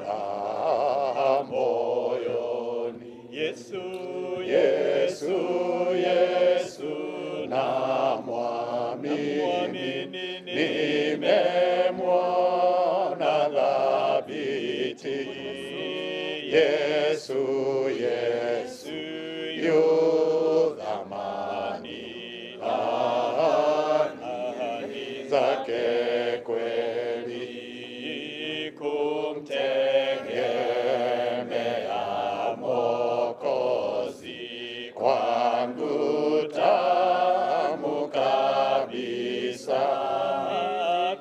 raha moyoni. Yesu, Yesu, Yesu namwamini, nimemwona dhabiti. Yesu, Yesu yu thamani, ahadi zake kweli, kumtegemea Mwokozi kwangu tamu kabisa,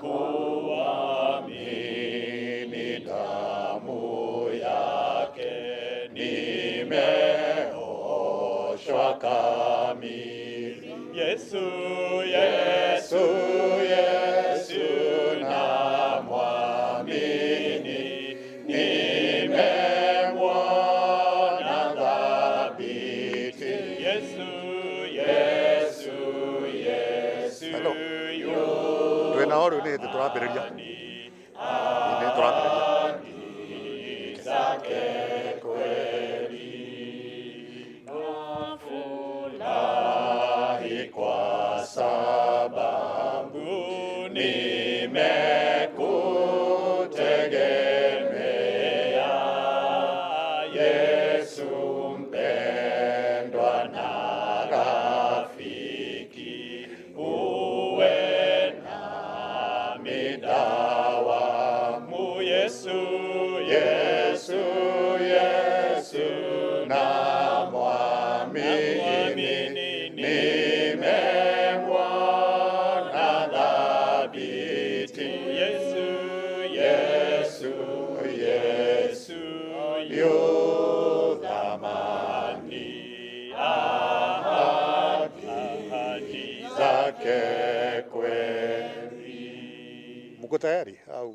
kuamini damu yake nimeoshwa kamili. Yesu, Yesu, Yesu namwamini, nimemwona dhabiti. Yesu, Yesu, Yesu yu ahadi zake kweli. Nafurahi kwa sababu nimekutegemea, Yesu mpendwa na rafiki, uwe nami dawamu. Yesu, Yesu, Yesu namwamini, nimemwona dhabiti. Yesu, Yesu, Yesu yu thamani, ahadi zake kweli. Mko tayari au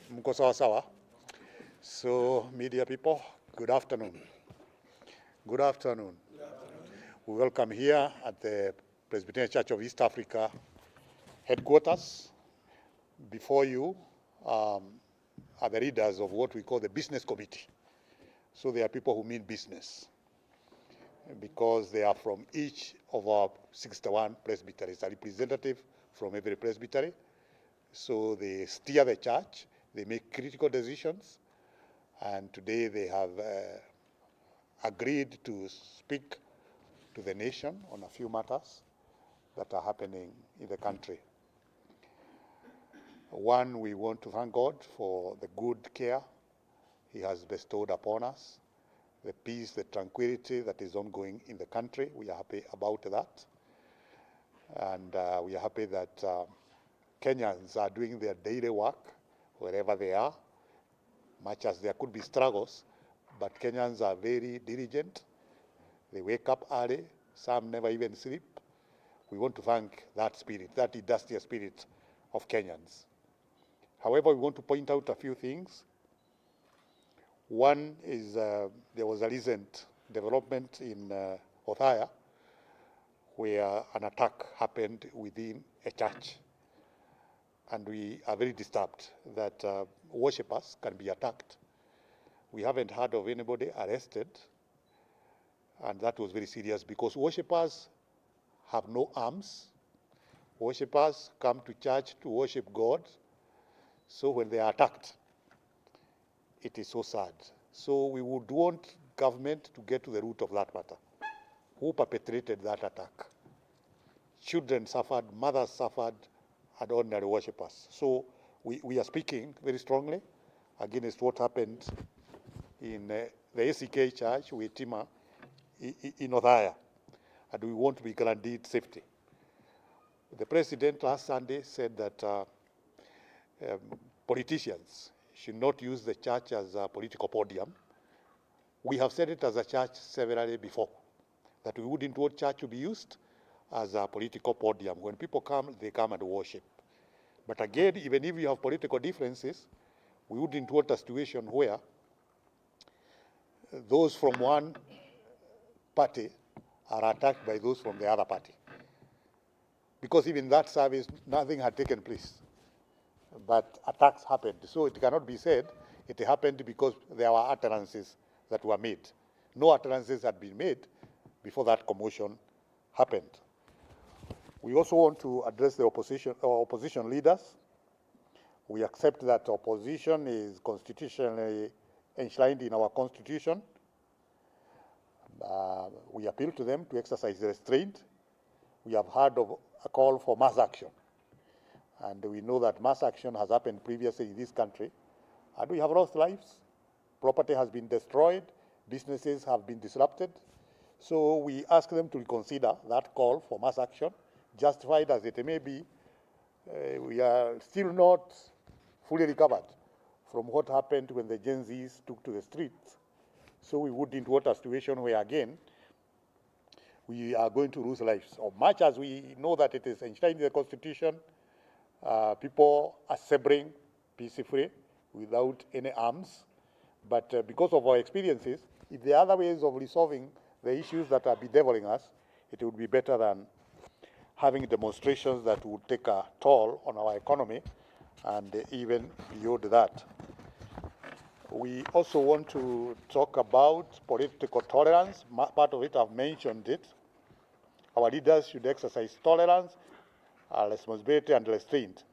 mko sawa sawa? So media people, good afternoon. Good afternoon. We welcome here at the Presbyterian Church of East Africa headquarters. Before you are the leaders of what we call the business committee. So they are people who mean business because they are from each of our 61 presbyteries, a representative from every presbytery. So they steer the church, they make critical decisions, and today they have agreed to speak to the nation on a few matters that are happening in the country. One, we want to thank God for the good care He has bestowed upon us, the peace, the tranquility that is ongoing in the country. We are happy about that. And we are happy that Kenyans are doing their daily work wherever they are, much as there could be struggles, but Kenyans are very diligent. They wake up early, some never even sleep. We want to thank that spirit, that industrial spirit of Kenyans. However, we want to point out a few things. One is there was a recent development in Othaya where an attack happened within a church. And we are very disturbed that worshippers can be attacked. We haven't heard of anybody arrested, and that was very serious because worshippers have no arms. Worshippers come to church to worship God. So when they are attacked, it is so sad. So we would want government to get to the root of that matter. Who perpetrated that attack? Children suffered, mothers suffered, and ordinary worshippers. So we are speaking very strongly against what happened in the ACK church with Tima in Othaya, and we want to be guaranteed safety. The president last Sunday said that politicians should not use the church as a political podium. We have said it as a church severally before, that we wouldn't want church to be used as a political podium. When people come, they come and worship. But again, even if you have political differences, we wouldn't want a situation where those from one party are attacked by those from the other party. Because even that service, nothing had taken place. but attacks happened. So it cannot be said it happened because there were utterances that were made. No utterances had been made before that commotion happened. We also want to address the opposition leaders. We accept that opposition is constitutionally enshrined in our constitution. We appeal to them to exercise restraint. We have heard of a call for mass action. And we know that mass action has happened previously in this country. And we have lost lives. Property has been destroyed. Businesses have been disrupted. So we ask them to reconsider that call for mass action, justified as it may be. We are still not fully recovered from what happened when the Gen Zs took to the streets. So we wouldn't want a situation where, again, we are going to lose lives. Or much as we know that it is enshrined in the Constitution, people are sabering peacefully without any arms. But because of our experiences, if there are other ways of resolving the issues that are bedeviling us, it would be better than having demonstrations that would take a toll on our economy and even beyond that. We also want to talk about political tolerance. Part of it, I've mentioned it. Our leaders should exercise tolerance, responsibility, and restraint.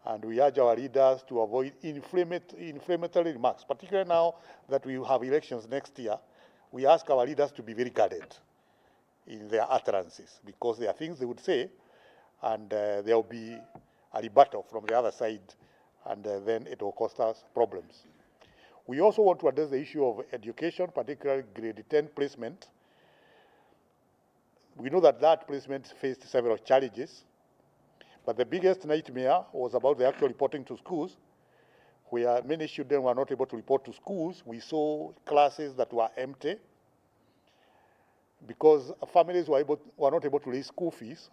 And we urge our leaders to avoid inflammatory remarks, particularly now that we have elections next year. We ask our leaders to be very guarded in their utterances, because there are things they would say, and there will be a rebuttal from the other side, and then it will cost us problems. We also want to address the issue of education, particularly grade 10 placement. We know that that placement faced several challenges, but the biggest nightmare was about the actual reporting to schools, where many children were not able to report to schools. We saw classes that were empty because families were not able to raise school fees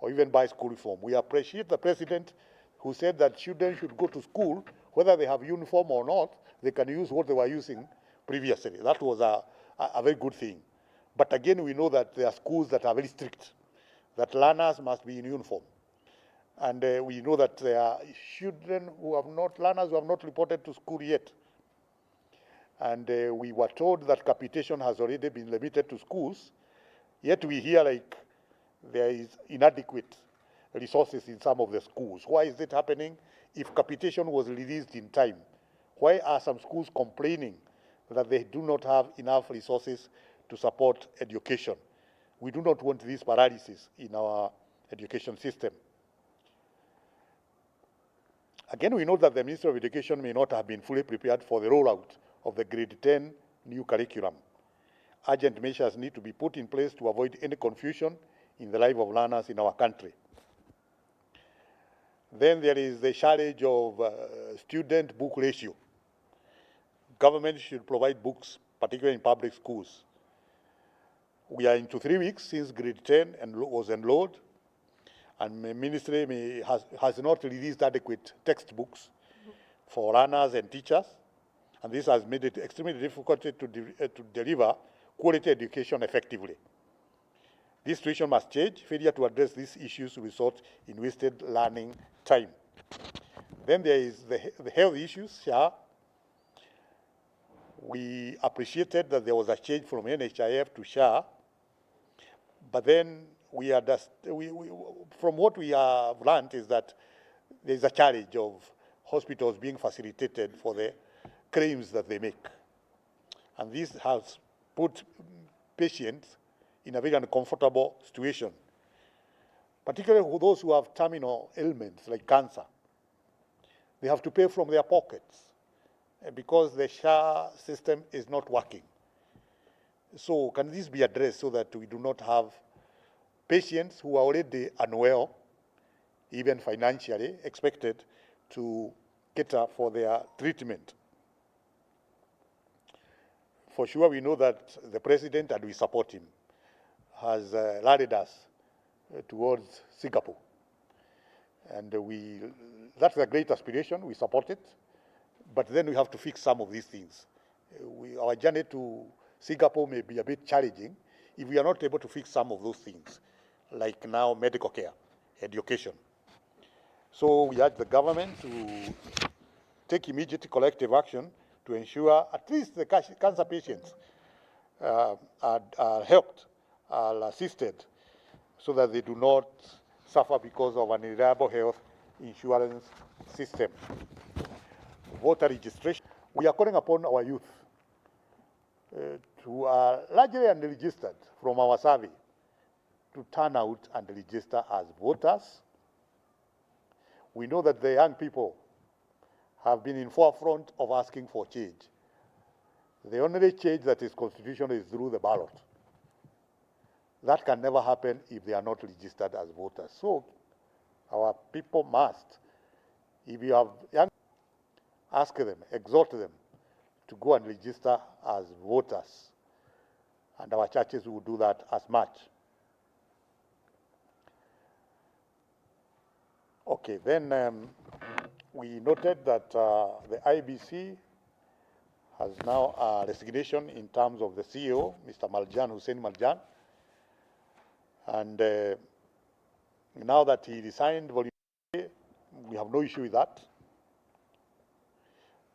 or even buy school uniform. We appreciate the president who said that children should go to school, whether they have uniform or not, they can use what they were using previously. That was a very good thing. But again, we know that there are schools that are very strict, that learners must be in uniform. And we know that there are children who have not, learners who have not reported to school yet. And we were told that capitation has already been limited to schools, yet we hear like there is inadequate resources in some of the schools. Why is it happening? If capitation was released in time, why are some schools complaining that they do not have enough resources to support education? We do not want this paralysis in our education system. Again, we know that the Ministry of Education may not have been fully prepared for the rollout of the grade 10 new curriculum. Urgent measures need to be put in place to avoid any confusion in the life of learners in our country. Then there is the challenge of student book ratio. Government should provide books, particularly in public schools. We are into 3 weeks since grade 10 was enrolled, and the ministry has not released adequate textbooks for learners and teachers, and this has made it extremely difficult to deliver quality education effectively. This situation must change. Failure to address these issues will result in wasted learning time. Then there is the health issues here. We appreciated that there was a change from NHIF to SHA, but then from what we have learned is that there's a challenge of hospitals being facilitated for the claims that they make. And this has put patients in a very uncomfortable situation, particularly those who have terminal ailments like cancer. They have to pay from their pockets because the SHA system is not working. So can this be addressed so that we do not have patients who are already unwell, even financially, expected to cater for their treatment? For sure, we know that the president, and we support him, has led us towards Singapore. And that's a great aspiration, we support it, but then we have to fix some of these things. Our journey to Singapore may be a bit challenging if we are not able to fix some of those things, like now medical care, education. So we urge the government to take immediate collective action to ensure at least the cancer patients are helped, are assisted, so that they do not suffer because of an unreliable health insurance system. Voter registration. We are calling upon our youth who are largely unregistered from our survey to turn out and register as voters. We know that the young people have been in forefront of asking for change. The only change that is constitutional is through the ballot. That can never happen if they are not registered as voters. So our people must, if you have young, ask them, exhort them to go and register as voters. And our churches will do that as much. Okay, then we noted that the IBC has now a resignation in terms of the CEO, Mr. Maljan, Hussein Maljan. And now that he resigned voluntarily, we have no issue with that.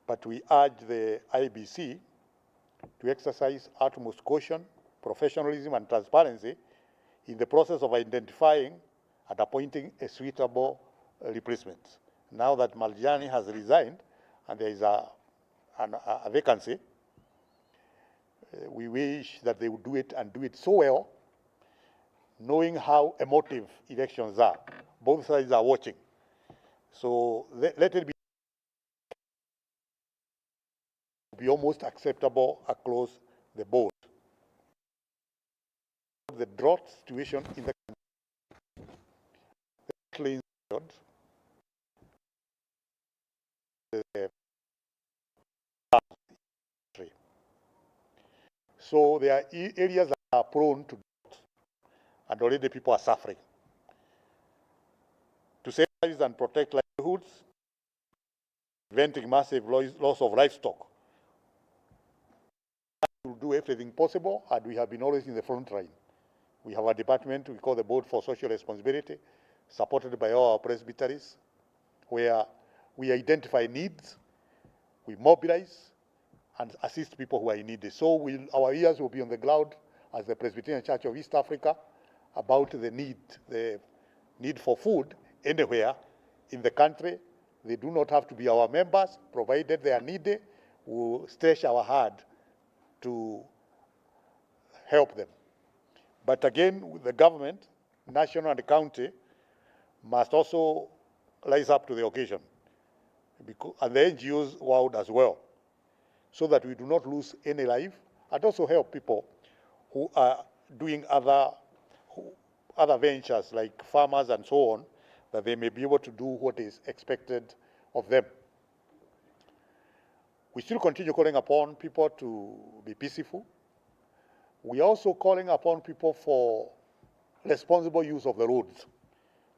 But we urge the IBC to exercise utmost caution, professionalism, and transparency in the process of identifying and appointing a suitable replacement. Now that Maljani has resigned and there is a vacancy, we wish that they would do it and do it so well, knowing how emotive elections are. Both sides are watching. So let it be almost acceptable across the board. The drought situation in the country, so there are areas that are prone to drought, and already people are suffering. To save lives and protect livelihoods, preventing massive loss of livestock, we will do everything possible, and we have been always in the front line. We have a department we call the Board for Social Responsibility, supported by all our presbyteries, where we identify needs, we mobilize, and assist people who are in need. So our ears will be on the ground as the Presbyterian Church of East Africa about the need for food anywhere in the country. They do not have to be our members, provided they are needy. We'll stretch our hand to help them. But again, the government, national and county, must also rise up to the occasion, and the NGOs world as well, so that we do not lose any life, and also help people who are doing other ventures like farmers and so on, that they may be able to do what is expected of them. We still continue calling upon people to be peaceful. We are also calling upon people for responsible use of the roads.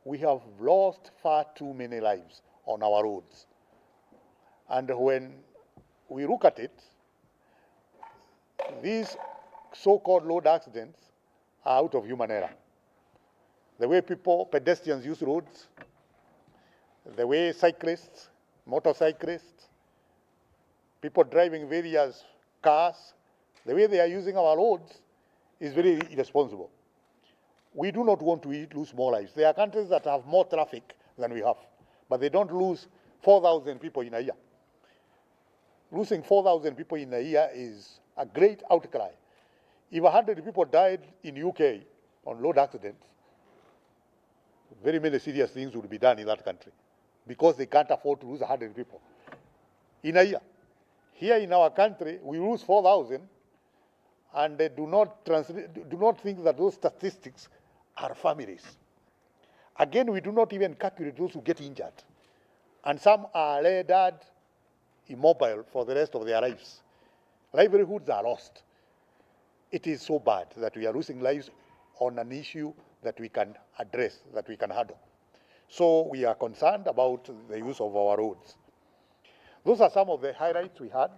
We have lost far too many lives on our roads. And when we look at it, these so-called road accidents are out of human error. The way pedestrians use roads, the way cyclists, motorcyclists, people driving various cars, the way they are using our roads is very irresponsible. We do not want to lose more lives. There are countries that have more traffic than we have, but they don't lose 4,000 people in a year. Losing 4,000 people in a year is a great outcry. If 100 people died in UK on road accidents, very many serious things would be done in that country, because they can't afford to lose 100 people in a year. Here in our country, we lose 4,000, and they do not think that those statistics are families. Again, we do not even calculate those who get injured. And some are rendered immobile for the rest of their lives. Livelihoods are lost. It is so bad that we are losing lives on an issue that we can address, that we can handle. So we are concerned about the use of our roads. Those are some of the highlights we had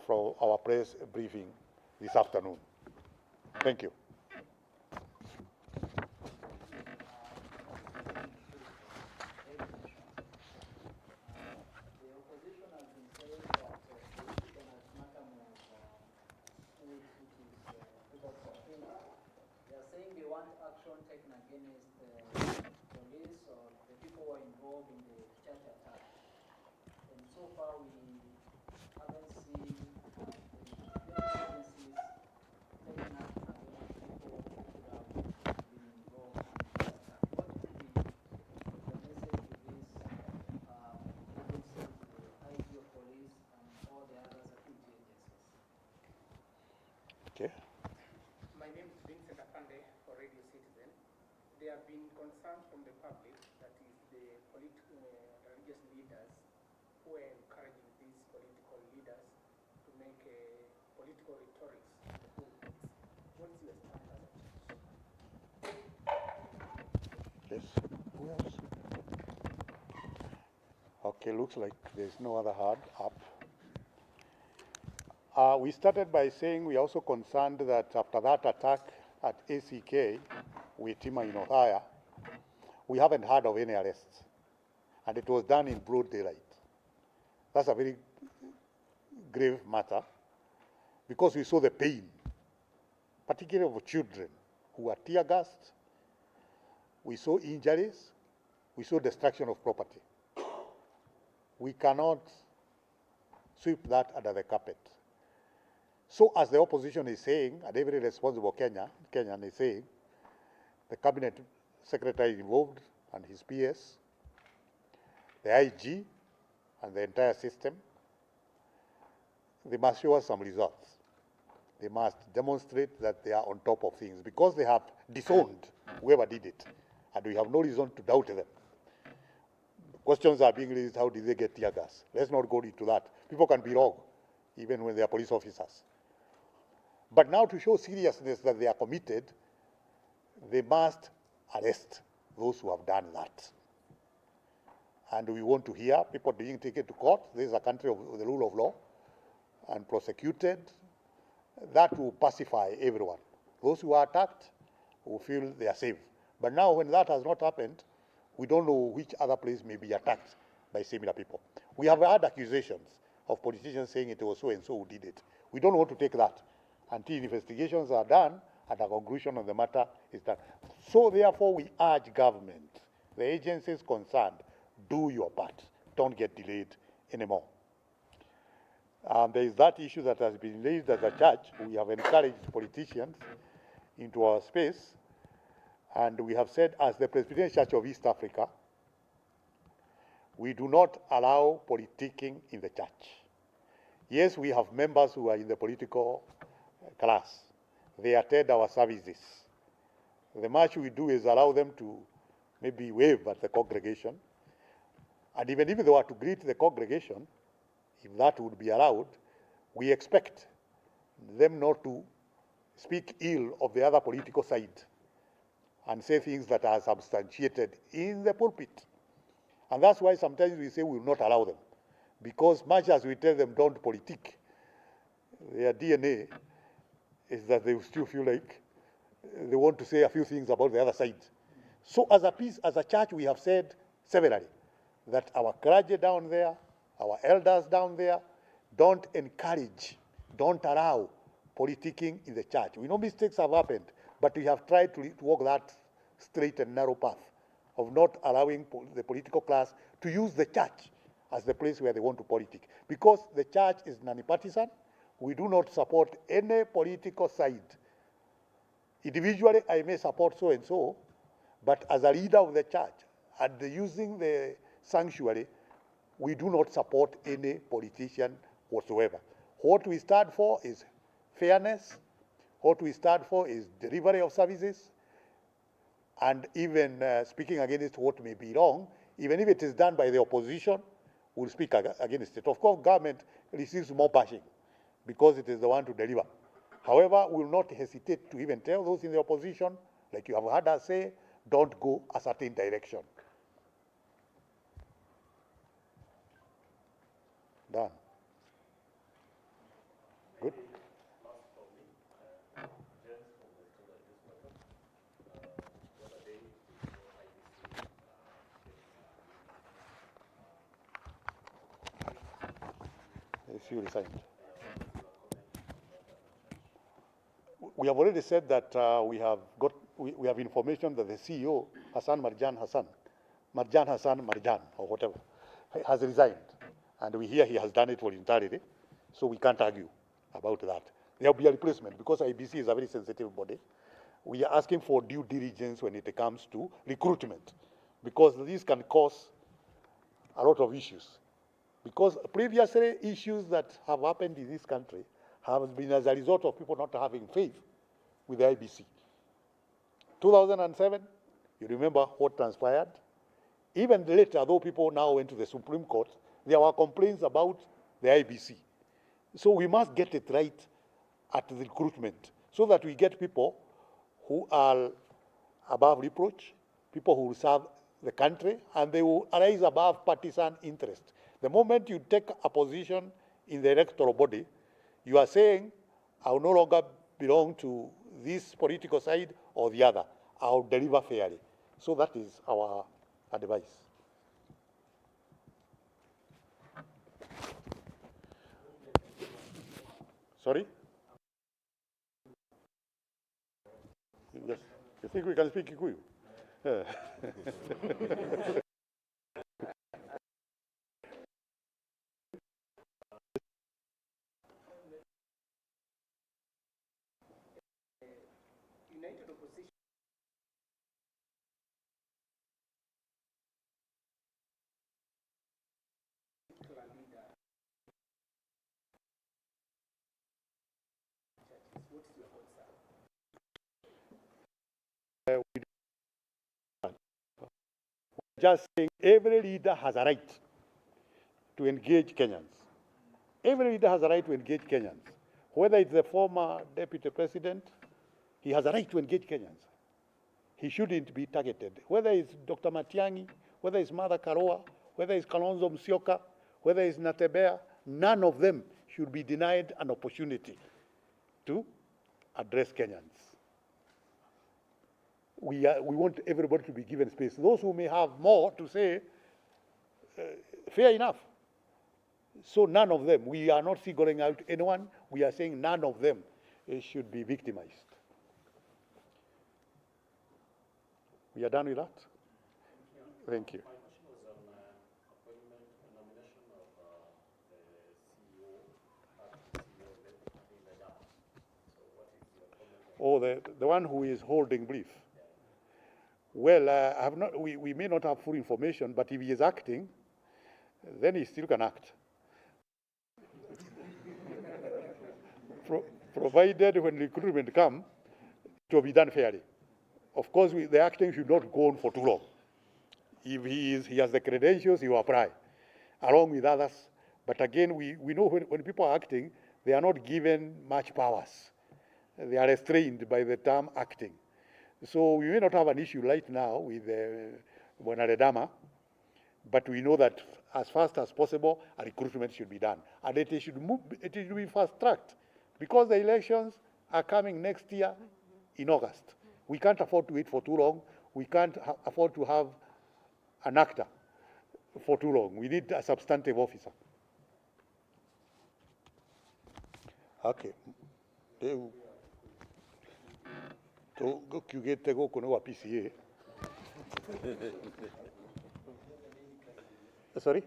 from our press briefing this afternoon. Thank you. action taken against the police or the people who are involved in the church attack. And so far we haven't seen the agencies taking action against people who could have been involved in this attack. What would be the message to these agencies, the IG of police and all the other security agencies? Okay. My name is Vincent Afande for Radio Citizen. There have been concerns from the public, that is the religious leaders who are encouraging these political leaders to make political rhetorics in the pulpits. What's your stand as a church? Yes. Who else? Okay, looks like there's no other hand up. We started by saying we are also concerned that after that attack at ACK with Tima in Ohio, we haven't heard of any arrests. And it was done in broad daylight. That's a very grave matter because we saw the pain, particularly of children who were tear gassed. We saw injuries. We saw destruction of property. We cannot sweep that under the carpet. So as the opposition is saying, and every responsible Kenyan is saying, the cabinet secretary involved and his PS, the IG and the entire system, they must show us some results. They must demonstrate that they are on top of things because they have disowned whoever did it, and we have no reason to doubt them. Questions are being raised, how did they get tear gas? Let's not go into that. People can be wrong, even when they are police officers. But now to show seriousness that they are committed, they must arrest those who have done that. And we want to hear people being taken to court. This is a country of the rule of law, and prosecuted. That will pacify everyone. Those who are attacked will feel they are safe. But now when that has not happened, we don't know which other place may be attacked by similar people. We have had accusations of politicians saying it was so and so who did it. We don't want to take that until investigations are done and a conclusion on the matter is done. So therefore we urge government, the agencies concerned, do your part. Don't get delayed anymore. There is that issue that has been raised as a church. We have encouraged politicians into our space, and we have said, as the Presbyterian Church of East Africa, we do not allow politicking in the church. Yes, we have members who are in the political class. They attend our services. The much we do is allow them to maybe wave at the congregation. And even if they were to greet the congregation, if that would be allowed, we expect them not to speak ill of the other political side and say things that are substantiated in the pulpit. And that's why sometimes we say we will not allow them, because much as we tell them don't politic, their DNA is that they still feel like they want to say a few things about the other side. So as a church, we have said severally that our clergy down there, our elders down there, don't encourage, don't allow politicking in the church. We know mistakes have happened, but we have tried to walk that straight and narrow path of not allowing the political class to use the church as the place where they want to politic. Because the church is nonpartisan, we do not support any political side. Individually, I may support so and so, but as a leader of the church and using the sanctuary, we do not support any politician whatsoever. What we stand for is fairness. What we stand for is delivery of services. And even speaking against what may be wrong, even if it is done by the opposition, we'll speak against it. Of course, government receives more bashing because it is the one to deliver. However, we will not hesitate to even tell those in the opposition, like you have heard us say, don't go a certain direction. Done. Good. If you resigned. We have already said that we have got we have information that the CEO, Marjan Marjan, or whatever, has resigned. And we hear he has done it voluntarily, so we can't argue about that. There will be a replacement because IBC is a very sensitive body. We are asking for due diligence when it comes to recruitment, because this can cause a lot of issues. Because previously issues that have happened in this country have been as a result of people not having faith with the IBC. 2007, you remember what transpired? Even later, though people now went to the Supreme Court, there were complaints about the IBC. So we must get it right at the recruitment so that we get people who are above reproach, people who will serve the country, and they will rise above partisan interest. The moment you take a position in the electoral body, you are saying, I will no longer belong to this political side or the other. I will deliver fairly. So that is our advice. Sorry? Yes. You think we can speak Kikuyu? United opposition leader. What is your concern? Just saying every leader has a right to engage Kenyans. Every leader has a right to engage Kenyans. Whether it's the former deputy president, he has a right to engage Kenyans. He shouldn't be targeted. Whether it's Dr. Matiang'i, whether it's Martha Karua, whether it's Kalonzo Musyoka, whether it's Natembeya, none of them should be denied an opportunity to address Kenyans. We want everybody to be given space. Those who may have more to say, fair enough. So none of them, we are not singling out anyone, we are saying none of them should be victimized. We are done with that? Thank you. My question was on appointment and nomination of the CEO, CEO in the DAP. So what is your comment? Oh, the one who is holding brief. Well, I have not, we may not have full information, but if he is acting, then he still can act. Provided when recruitment comes, it will be done fairly. Of course, the acting should not go on for too long. If he has the credentials, he will apply, along with others. But again, we know when people are acting, they are not given much powers. They are restrained by the term acting. So we may not have an issue right now with Bwana, but we know that as fast as possible, a recruitment should be done. And it should be fast-tracked, because the elections are coming next year in August. We can't afford to wait for too long. We can't afford to have an actor for too long. We need a substantive officer. Okay. Kiugete goko no wa Pcea. Sorry?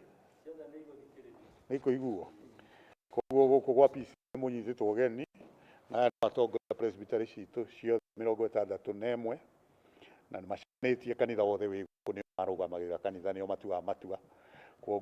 Niko iguo. Koguo goko gwa Pcea munyititwo geni na atongoria presbytery citu ciothe 61 na macenĩtie kanitha wothe wĩ gũkũ nĩ marũgamagĩrĩra kanitha nĩo matuaga matua. Koguo